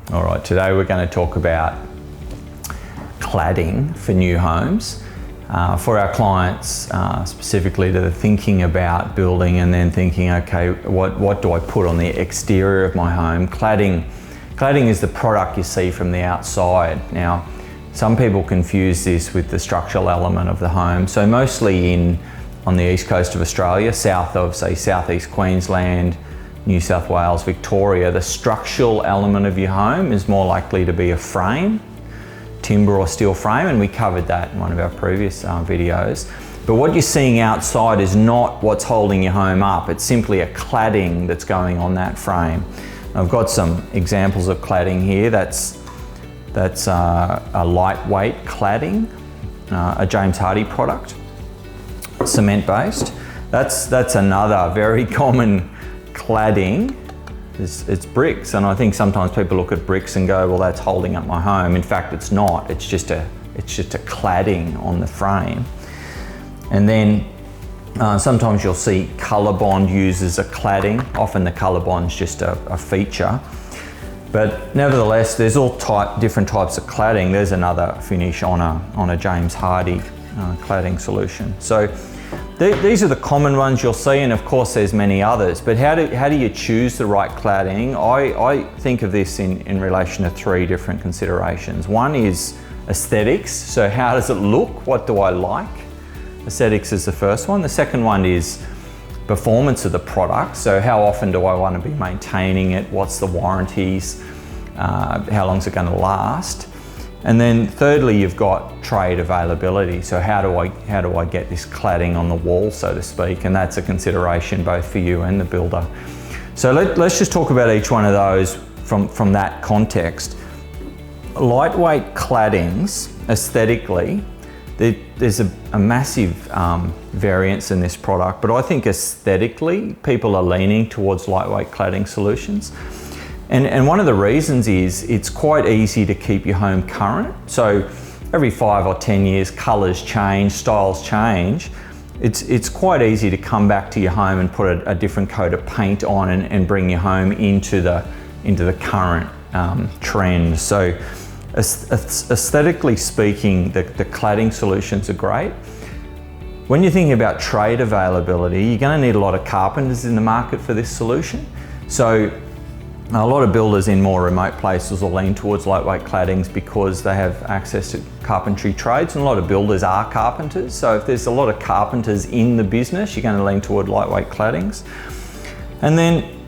All right, today we're going to talk about cladding for new homes. For our clients, specifically that are thinking about building and then thinking, okay, what do I put on the exterior of my home? Cladding is the product you see from the outside. Now, some people confuse this with the structural element of the home. So mostly on the east coast of Australia, south of, say, southeast Queensland, New South Wales, Victoria, the structural element of your home is more likely to be a frame, timber or steel frame, and we covered that in one of our previous videos. But what you're seeing outside is not what's holding your home up. It's simply a cladding that's going on that frame. I've got some examples of cladding here. That's a lightweight cladding, a James Hardie product, cement based. That's another very common cladding. It's bricks, and I think sometimes people look at bricks and go, well, that's holding up my home. In fact, it's not. It's just a cladding on the frame. And then sometimes you'll see ColourBond used as a cladding. Often the ColourBond's just a feature. But nevertheless, there's all different types of cladding. There's another finish on a James Hardie cladding solution. So these are the common ones you'll see, and of course there's many others. But how do you choose the right cladding? I think of this in relation to three different considerations. One is aesthetics. So how does it look? What do I like? Aesthetics is the first one. The second one is performance of the product. So how often do I want to be maintaining it? What's the warranties? How long is it going to last? And then thirdly, you've got trade availability. So how do I get this cladding on the wall, so to speak? And that's a consideration both for you and the builder. So let's just talk about each one of those from that context. Lightweight claddings, aesthetically, there's a massive variance in this product, but I think aesthetically, people are leaning towards lightweight cladding solutions. And one of the reasons is it's quite easy to keep your home current. So every 5 or 10 years, colours change, styles change. It's quite easy to come back to your home and put a different coat of paint on and bring your home into the current trend. So aesthetically speaking, the cladding solutions are great. When you're thinking about trade availability, you're going to need a lot of carpenters in the market for this solution. So a lot of builders in more remote places will lean towards lightweight claddings because they have access to carpentry trades, and a lot of builders are carpenters. So if there's a lot of carpenters in the business, you're going to lean toward lightweight claddings. And then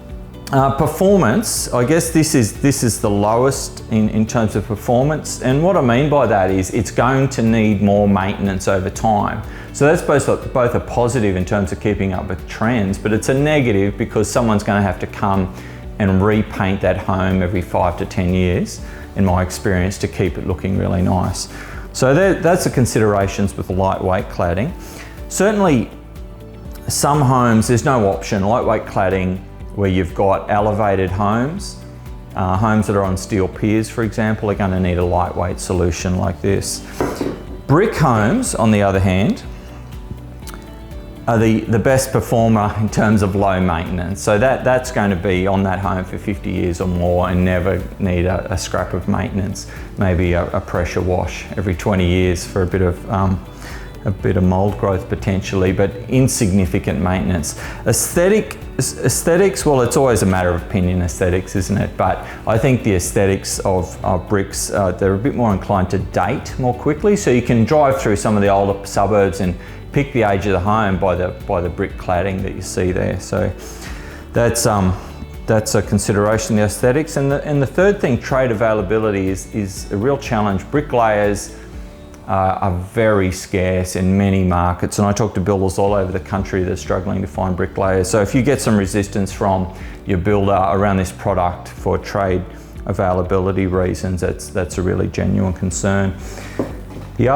performance, I guess this is the lowest in terms of performance. And what I mean by that is it's going to need more maintenance over time. So that's both a positive in terms of keeping up with trends, but it's a negative because someone's going to have to come and repaint that home every 5 to 10 years, in my experience, to keep it looking really nice. So that's the considerations with lightweight cladding. Certainly, some homes, there's no option. Lightweight cladding where you've got elevated homes, homes that are on steel piers, for example, are going to need a lightweight solution like this. Brick homes, on the other hand, are the best performer in terms of low maintenance. So that's going to be on that home for 50 years or more and never need a scrap of maintenance. Maybe a pressure wash every 20 years for a bit of mold growth potentially, but insignificant maintenance. Aesthetics, well, it's always a matter of opinion, aesthetics, isn't it? But I think the aesthetics of bricks, they're a bit more inclined to date more quickly. So you can drive through some of the older suburbs and pick the age of the home by the brick cladding that you see there. So that's a consideration, the aesthetics. And the third thing, trade availability, is a real challenge. Bricklayers are very scarce in many markets, and I talk to builders all over the country that are struggling to find bricklayers. So if you get some resistance from your builder around this product for trade availability reasons, that's a really genuine concern. The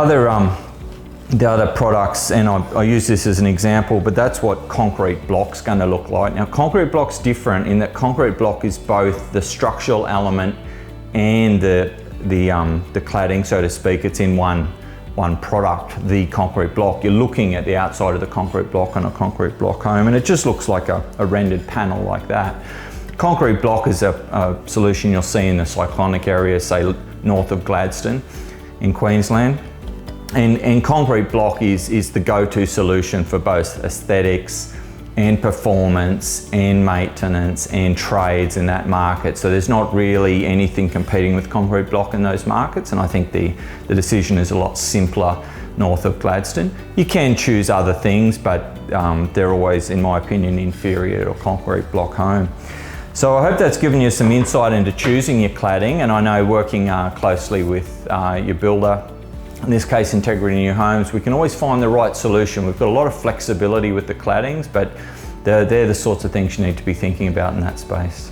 other products, and I use this as an example, but that's what concrete block's going to look like. Now, concrete block's different in that concrete block is both the structural element and the cladding, so to speak. It's in one product, the concrete block. You're looking at the outside of the concrete block on a concrete block home, and it just looks like a rendered panel like that. Concrete block is a solution you'll see in the cyclonic area, say north of Gladstone in Queensland. And concrete block is the go-to solution for both aesthetics and performance and maintenance and trades in that market. So there's not really anything competing with concrete block in those markets, and I think the decision is a lot simpler north of Gladstone. You can choose other things, but they're always, in my opinion, inferior to a concrete block home. So I hope that's given you some insight into choosing your cladding, and I know working closely with your builder, in this case Integrity New Homes, we can always find the right solution. We've got a lot of flexibility with the claddings, but they're the sorts of things you need to be thinking about in that space.